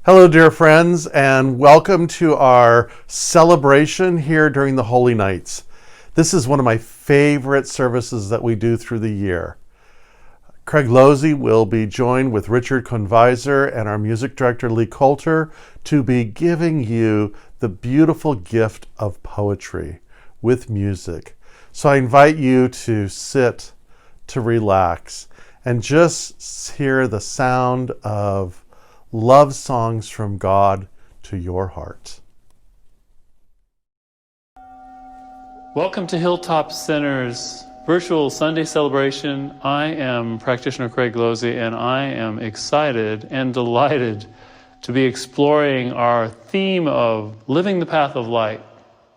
Hello, dear friends, and welcome to our celebration here during the Holy Nights. This is one of my favorite services that we do through the year. Craig Lozzi will be joined with Richard Conviser and our music director, Lee Coulter, to be giving you the beautiful gift of poetry with music. So I invite you to sit, to relax, and just hear the sound of love songs from God to your heart. Welcome to Hilltop Center's virtual Sunday celebration. I am practitioner Craig Lozzi, and I am excited and delighted to be exploring our theme of living the path of light,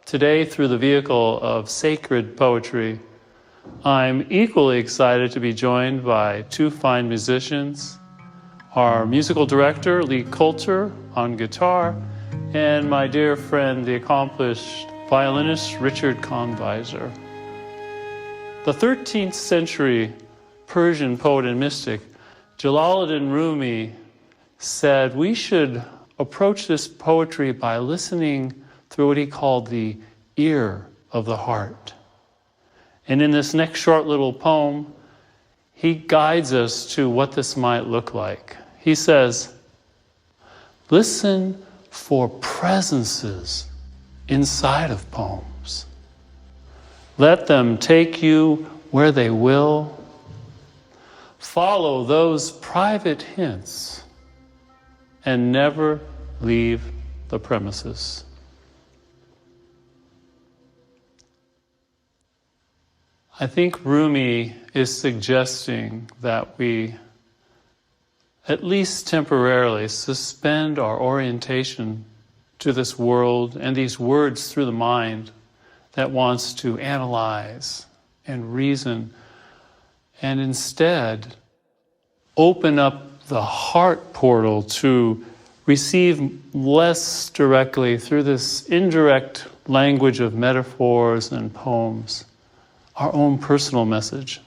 today through the vehicle of sacred poetry. I'm equally excited to be joined by two fine musicians, our musical director, Lee Coulter, on guitar, and my dear friend, the accomplished violinist, Richard Conviser. The 13th century Persian poet and mystic, Jalaluddin Rumi, said we should approach this poetry by listening through what he called the ear of the heart. And in this next short little poem, he guides us to what this might look like. He says, listen for presences inside of poems. Let them take you where they will. Follow those private hints and never leave the premises. I think Rumi is suggesting that we, at least temporarily, suspend our orientation to this world and these words through the mind that wants to analyze and reason, and instead open up the heart portal to receive less directly through this indirect language of metaphors and poems, our own personal message.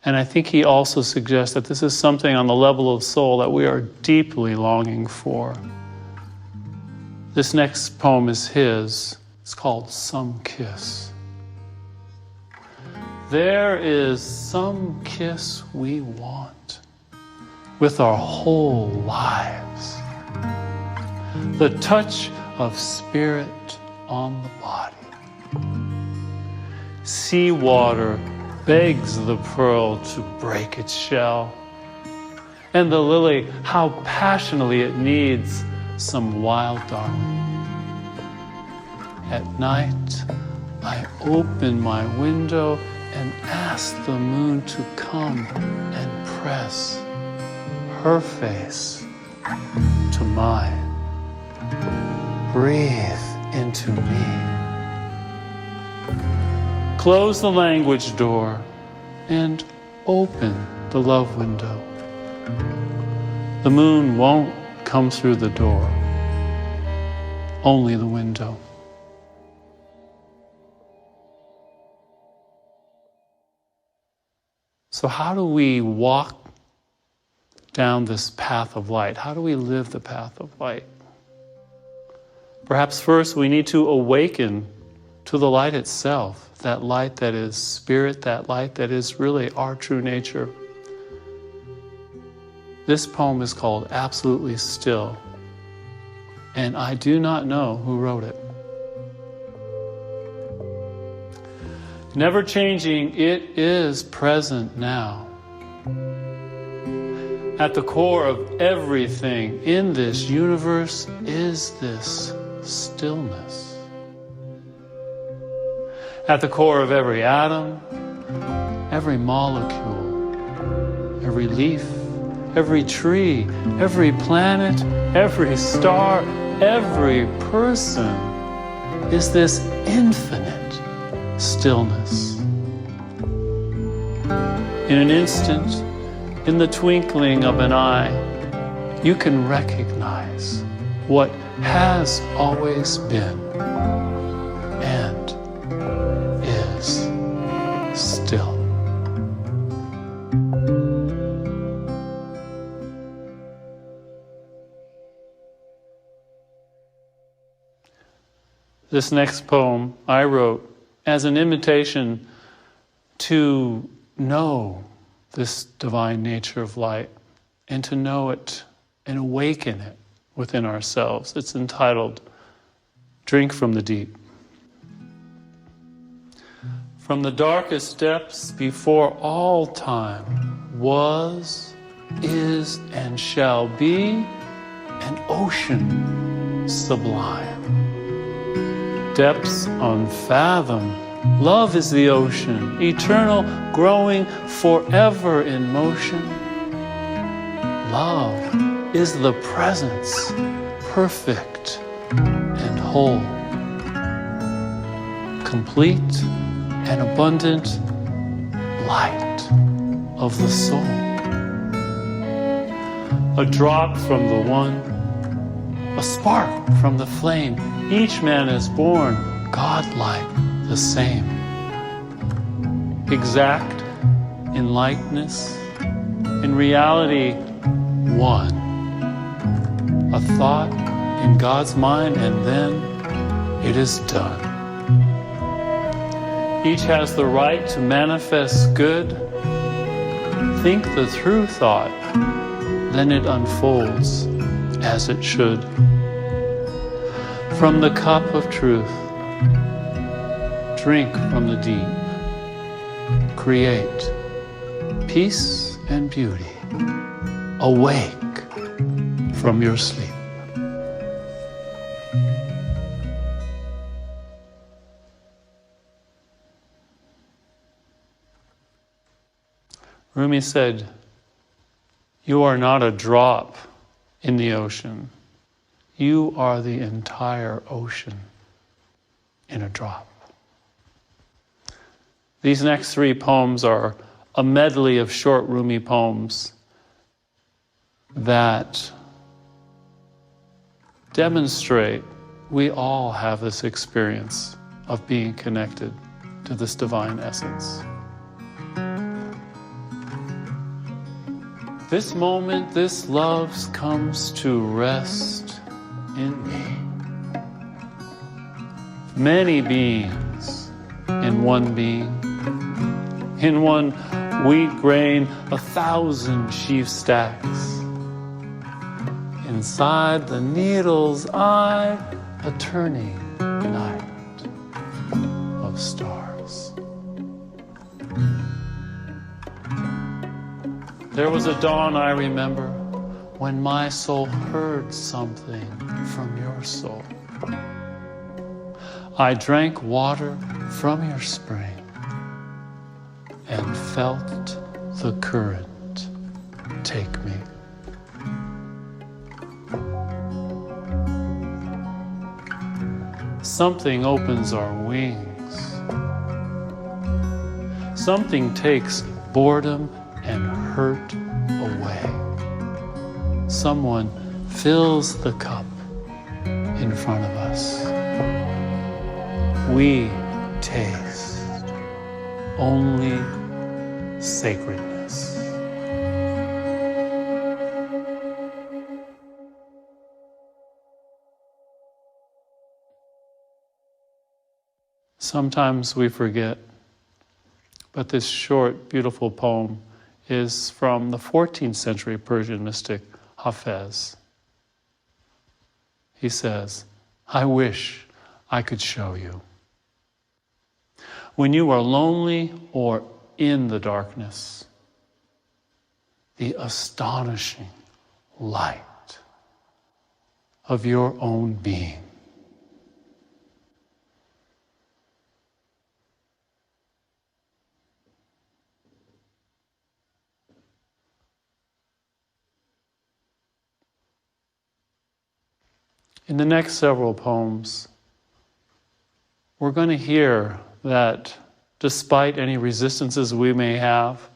And I think he also suggests that this is something on the level of soul that we are deeply longing for. This next poem is his. It's called Some Kiss. There is some kiss we want with our whole lives. The touch of spirit on the body. Seawater begs the pearl to break its shell, and the lily, how passionately it needs some wild darling. At night, I open my window and ask the moon to come and press her face to mine. Breathe into me. Close the language door and open the love window. The moon won't come through the door, only the window. So how do we walk down this path of light? How do we live the path of light? Perhaps first we need to awaken to the light itself, that light that is spirit, that light that is really our true nature. This poem is called Absolutely Still, and I do not know who wrote it. Never changing, it is present now. At the core of everything in this universe is this stillness. At the core of every atom, every molecule, every leaf, every tree, every planet, every star, every person is this infinite stillness. In an instant, in the twinkling of an eye, you can recognize what has always been and is still. This next poem I wrote as an invitation to know this divine nature of light and to know it and awaken it within ourselves. It's entitled, Drink from the Deep. From the darkest depths before all time was, is, and shall be an ocean sublime. Depths unfathomed, love is the ocean, eternal, growing, forever in motion. Love is the presence, perfect and whole, complete and abundant light of the soul. A drop from the one, a spark from the flame. Each man is born God-like, the same. Exact in likeness, in reality, one. A thought in God's mind, and then it is done. Each has the right to manifest good. Think the true thought, then it unfolds as it should. From the cup of truth, drink from the deep. Create peace and beauty. Awake from your sleep. Rumi said, "You are not a drop in the ocean. You are the entire ocean in a drop." These next three poems are a medley of short Rumi poems that demonstrate we all have this experience of being connected to this divine essence. This moment, this love comes to rest in me. Many beings in one being. In one wheat grain, 1,000 sheaf stacks. Inside the needle's eye, a turning night of stars. There was a dawn I remember when my soul heard something from your soul. I drank water from your spring and felt the current take me. Something opens our wings. Something takes boredom and hurt away. Someone fills the cup in front of us. We taste only sacredness. Sometimes we forget, but this short, beautiful poem is from the 14th century Persian mystic Hafez. He says, "I wish I could show you. When you are lonely or in the darkness, the astonishing light of your own being. In the next several poems, we're going to hear that despite any resistances we may have,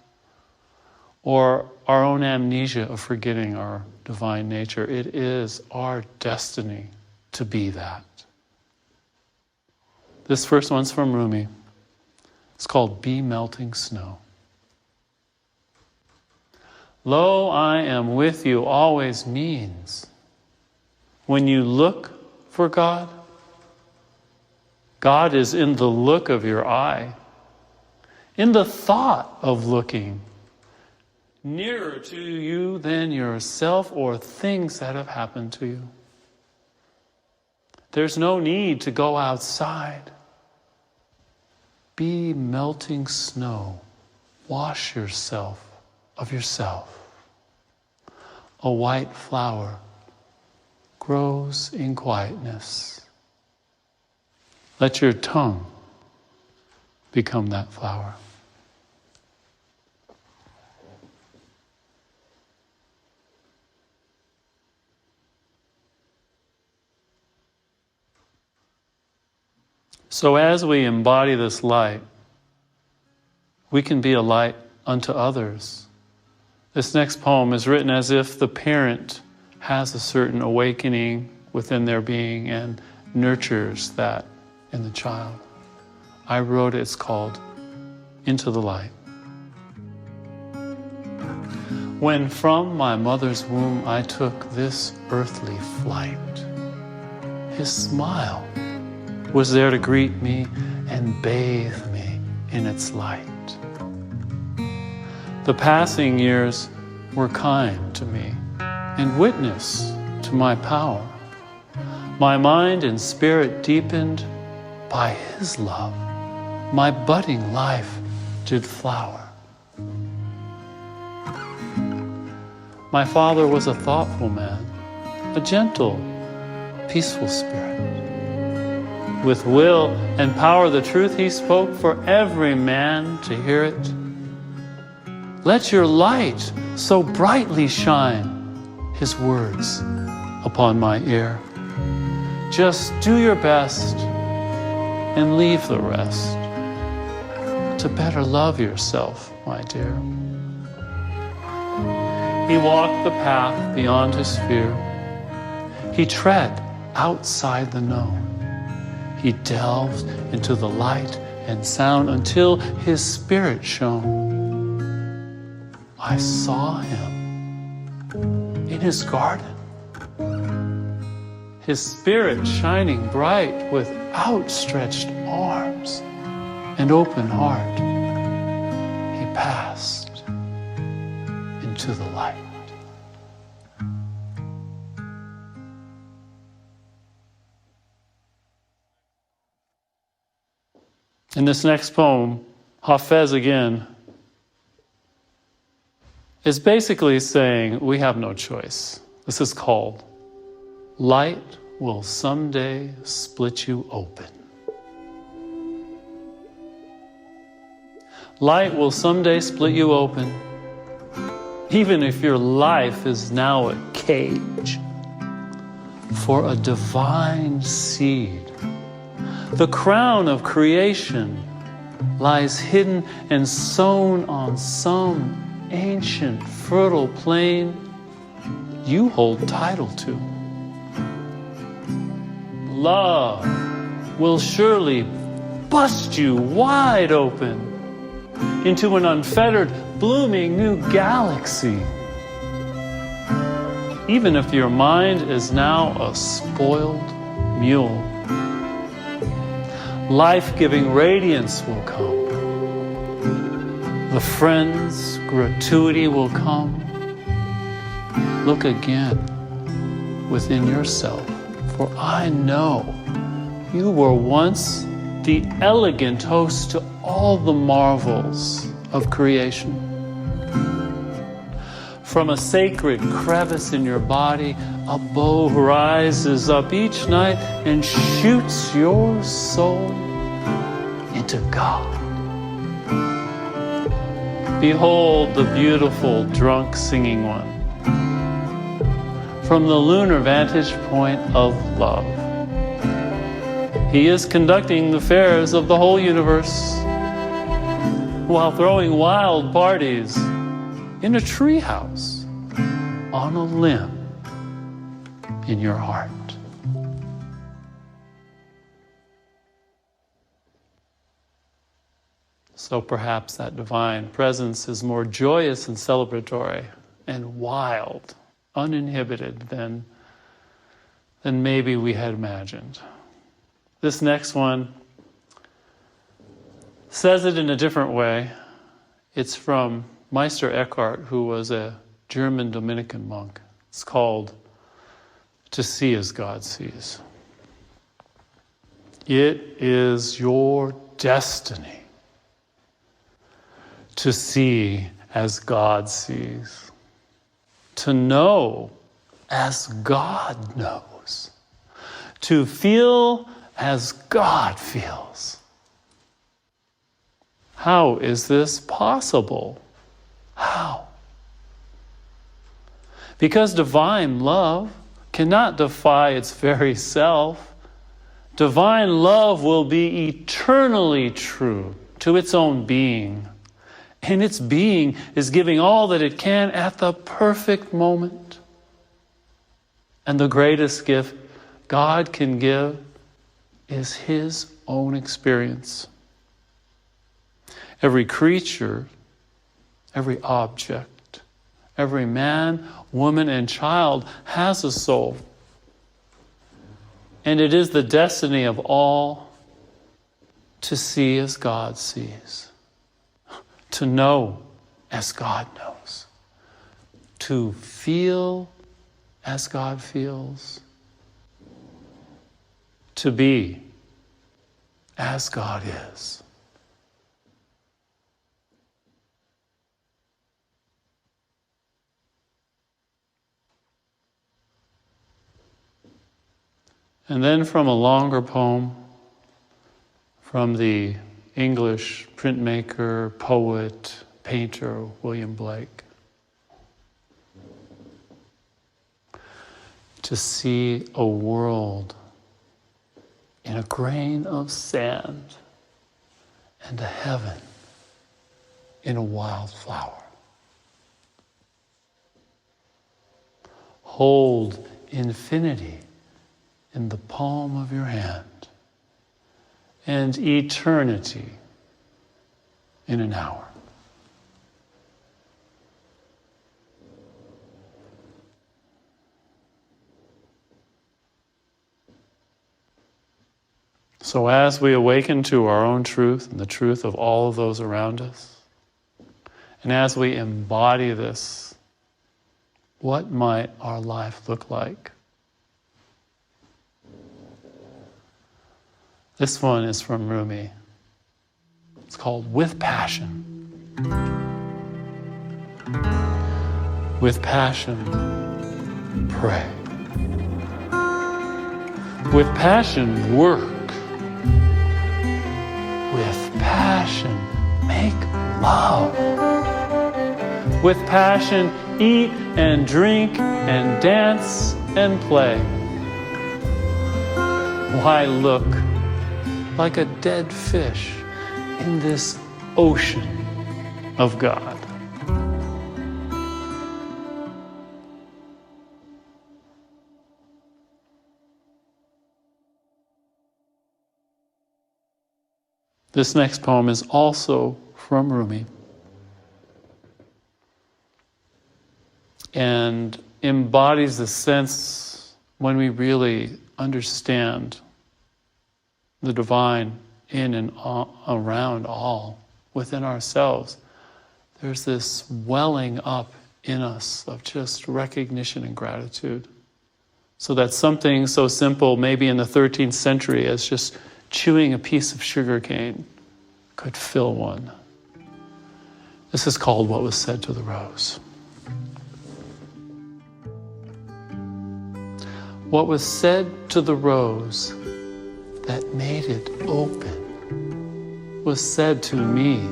or our own amnesia of forgetting our divine nature, it is our destiny to be that. This first one's from Rumi. It's called Be Melting Snow. Lo, I am with you always means, when you look for God, God is in the look of your eye, in the thought of looking, nearer to you than yourself or things that have happened to you. There's no need to go outside. Be melting snow. Wash yourself of yourself. A white flower grows in quietness. Let your tongue become that flower. So as we embody this light, we can be a light unto others. This next poem is written as if the parent has a certain awakening within their being and nurtures that in the child. I wrote it, it's called Into the Light. When from my mother's womb I took this earthly flight, his smile was there to greet me and bathe me in its light. The passing years were kind to me and witness to my power. My mind and spirit deepened by his love. My budding life did flower. My father was a thoughtful man, a gentle, peaceful spirit. With will and power, the truth he spoke for every man to hear it. Let your light so brightly shine, his words upon my ear. Just do your best and leave the rest to better love yourself, my dear. He walked the path beyond his fear. He tread outside the known. He delved into the light and sound until his spirit shone. I saw him in his garden, his spirit shining bright with outstretched arms and open heart. He passed into the light. In this next poem, Hafez again is basically saying we have no choice. This is called Light Will Someday Split You Open. Light will someday split you open, even if your life is now a cage. For a divine seed, the crown of creation, lies hidden and sown on some ancient fertile plain you hold title to. Love will surely bust you wide open into an unfettered, blooming new galaxy. Even if your mind is now a spoiled mule, life-giving radiance will come. The friend's gratuity will come. Look again within yourself, for I know you were once the elegant host to all the marvels of creation. From a sacred crevice in your body, a bow rises up each night and shoots your soul into God. Behold the beautiful drunk singing one from the lunar vantage point of love. He is conducting the affairs of the whole universe while throwing wild parties in a treehouse on a limb in your heart. So perhaps that divine presence is more joyous and celebratory and wild, uninhibited than maybe we had imagined. This next one says it in a different way. It's from Meister Eckhart, who was a German Dominican monk. It's called "To See as God Sees." It is your destiny to see as God sees, to know as God knows, to feel as God feels. How is this possible? How? Because divine love cannot defy its very self. Divine love will be eternally true to its own being. And its being is giving all that it can at the perfect moment. And the greatest gift God can give is His own experience. Every creature, every object, every man, woman, and child has a soul. And it is the destiny of all to see as God sees, to know as God knows, to feel as God feels, to be as God is. And then from a longer poem from the English printmaker, poet, painter, William Blake. To see a world in a grain of sand and a heaven in a wildflower. Hold infinity in the palm of your hand, and eternity in an hour. So as we awaken to our own truth and the truth of all of those around us, and as we embody this, what might our life look like? This one is from Rumi. It's called "With Passion." With passion, pray. With passion, work. With passion, make love. With passion, eat and drink and dance and play. Why look like a dead fish in this ocean of God? This next poem is also from Rumi and embodies the sense when we really understand the divine in and around all, within ourselves. There's this welling up in us of just recognition and gratitude. So that something so simple, maybe in the 13th century, as just chewing a piece of sugar cane could fill one. This is called "What Was Said to the Rose." What was said to the rose that made it open was said to me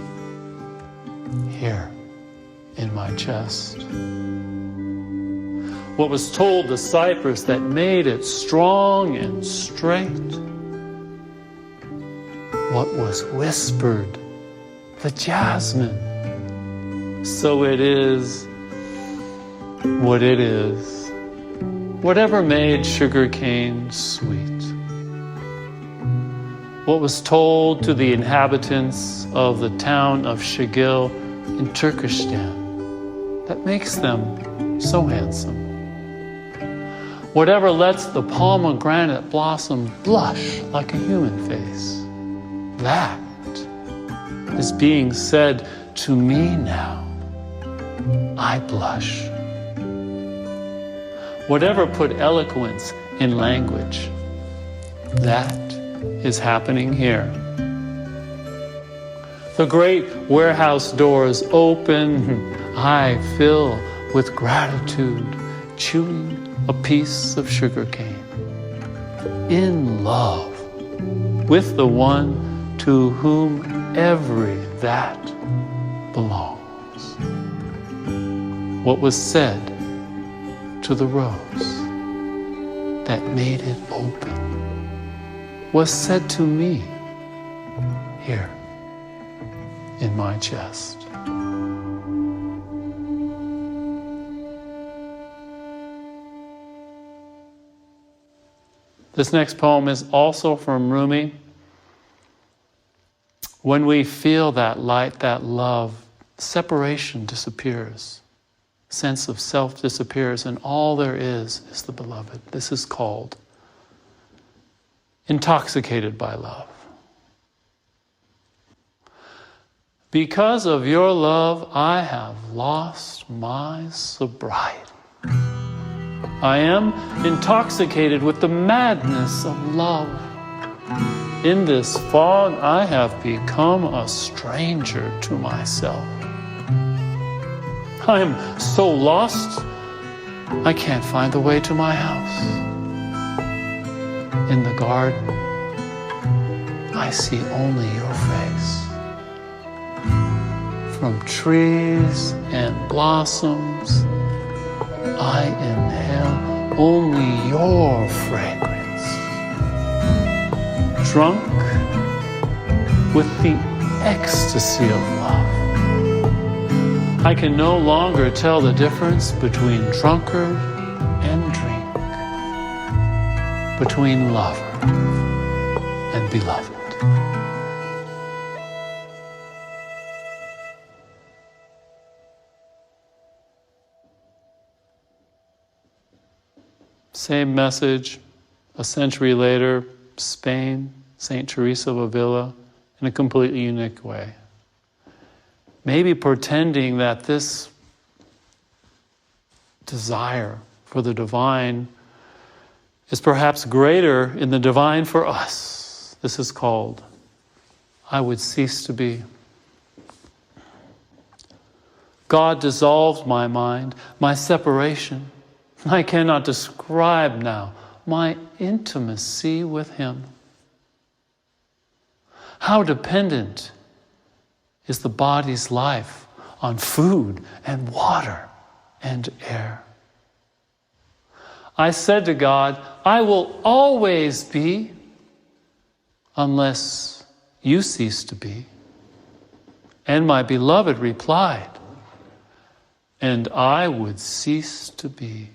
here in my chest. What was told the cypress that made it strong and straight? What was whispered the jasmine? So it is what it is, whatever made sugar cane sweet. What was told to the inhabitants of the town of Shigil in Turkestan that makes them so handsome. Whatever lets the pomegranate blossom blush like a human face, that is being said to me now, I blush. Whatever put eloquence in language, that is happening here. The great warehouse doors open. I fill with gratitude, chewing a piece of sugar cane. In love with the one to whom every that belongs. What was said to the rose that made it open was said to me here in my chest. This next poem is also from Rumi. When we feel that light, that love, separation disappears. Sense of self disappears, and all there is the beloved. This is called Intoxicated by Love. Because of your love, I have lost my sobriety. I am intoxicated with the madness of love. In this fog, I have become a stranger to myself. I am so lost, I can't find the way to my house. In the garden, I see only your face. From trees and blossoms, I inhale only your fragrance. Drunk with the ecstasy of love, I can no longer tell the difference between drunkard and drink, between lover and beloved. Same message, a century later, Spain, St. Teresa of Avila, in a completely unique way. Maybe pretending that this desire for the divine is perhaps greater in the divine for us. This is called, I would cease to be. God dissolved my mind, my separation. I cannot describe now my intimacy with Him. How dependent is the body's life on food and water and air. I said to God, I will always be unless you cease to be. And my beloved replied, and I would cease to be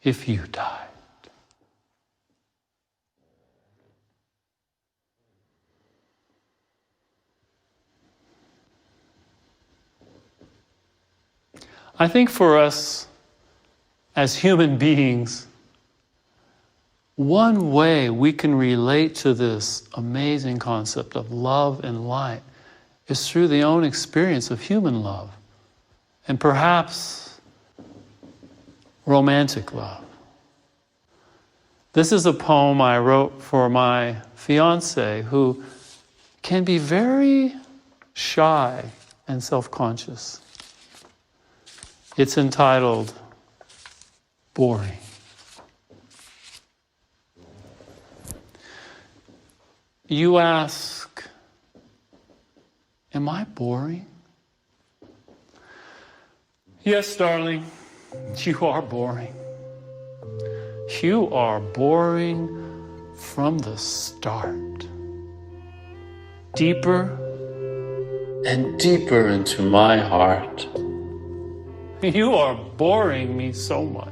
if you died. I think for us as human beings, one way we can relate to this amazing concept of love and light is through the own experience of human love, and perhaps romantic love. This is a poem I wrote for my fiancé, who can be very shy and self-conscious. It's entitled, Boring. You ask, am I boring? Yes, darling, you are boring. You are boring from the start. Deeper and deeper into my heart. You are boring me so much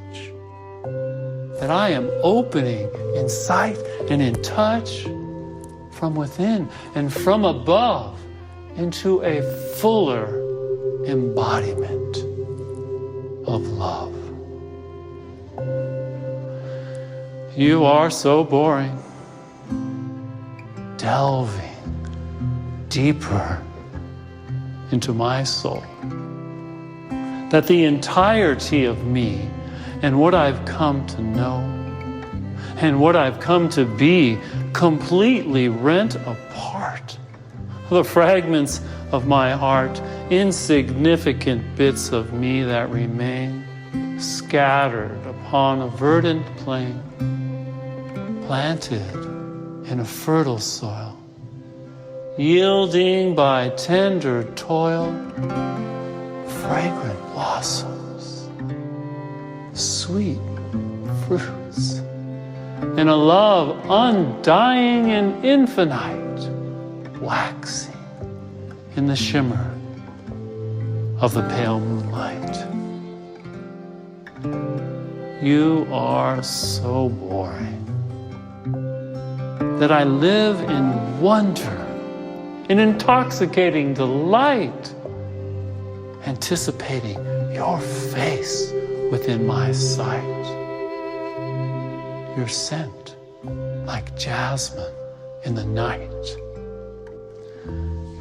that I am opening in sight and in touch from within and from above into a fuller embodiment of love. You are so boring, delving deeper into my soul. That the entirety of me and what I've come to know and what I've come to be completely rent apart. The fragments of my heart, insignificant bits of me that remain, scattered upon a verdant plain, planted in a fertile soil, yielding by tender toil fragrant blossoms, sweet fruits, and a love undying and infinite, waxing in the shimmer of the pale moonlight. You are so boring that I live in wonder, in intoxicating delight, anticipating your face within my sight. Your scent like jasmine in the night.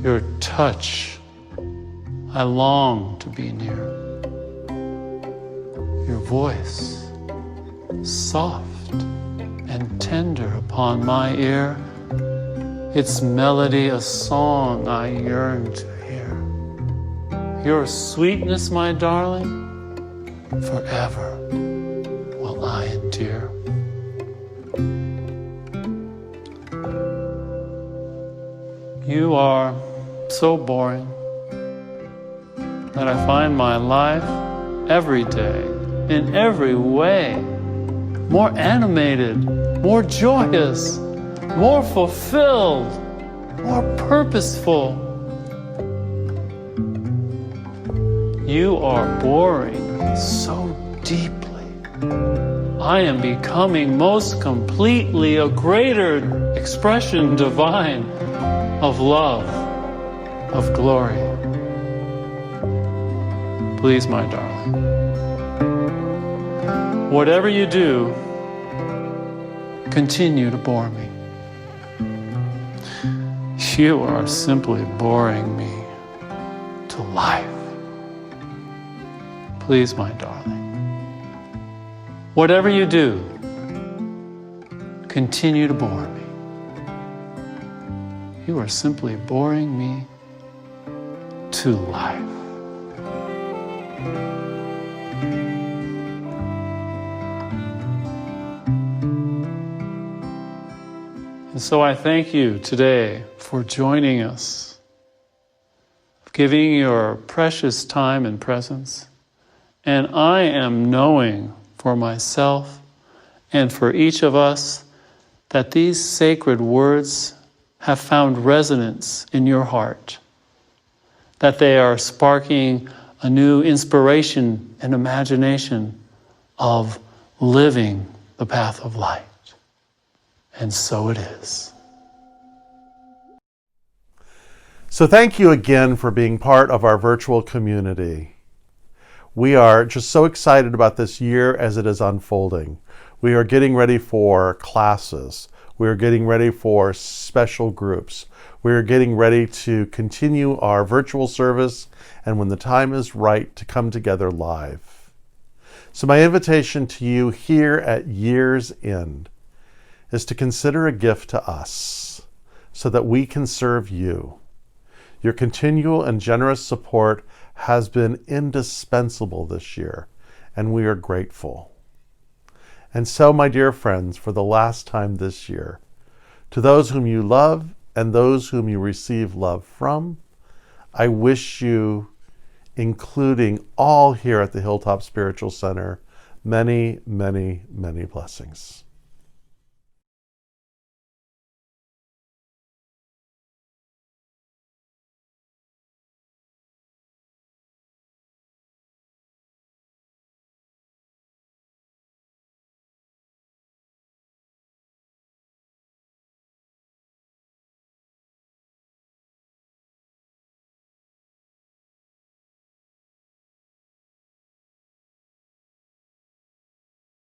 Your touch, I long to be near. Your voice, soft and tender upon my ear. Its melody a song I yearn to hear. Your sweetness, my darling, forever will I endear. You are so boring that I find my life every day, in every way, more animated, more joyous, more fulfilled, more purposeful. You are boring me so deeply. I am becoming most completely a greater expression divine of love, of glory. Please, my darling, whatever you do, continue to bore me. You are simply boring me to life. Please, my darling, whatever you do, continue to bore me. You are simply boring me to life. And so I thank you today for joining us, giving your precious time and presence. And I am knowing for myself and for each of us that these sacred words have found resonance in your heart, that they are sparking a new inspiration and imagination of living the path of light. And so it is. So thank you again for being part of our virtual community. We are just so excited about this year as it is unfolding. We are getting ready for classes. We are getting ready for special groups. We are getting ready to continue our virtual service, and when the time is right, to come together live. So my invitation to you here at year's end is to consider a gift to us so that we can serve you. Your continual and generous support has been indispensable this year, and we are grateful. And so, my dear friends, for the last time this year, to those whom you love and those whom you receive love from, I wish you, including all here at the Hilltop Spiritual Center, many, many, many blessings.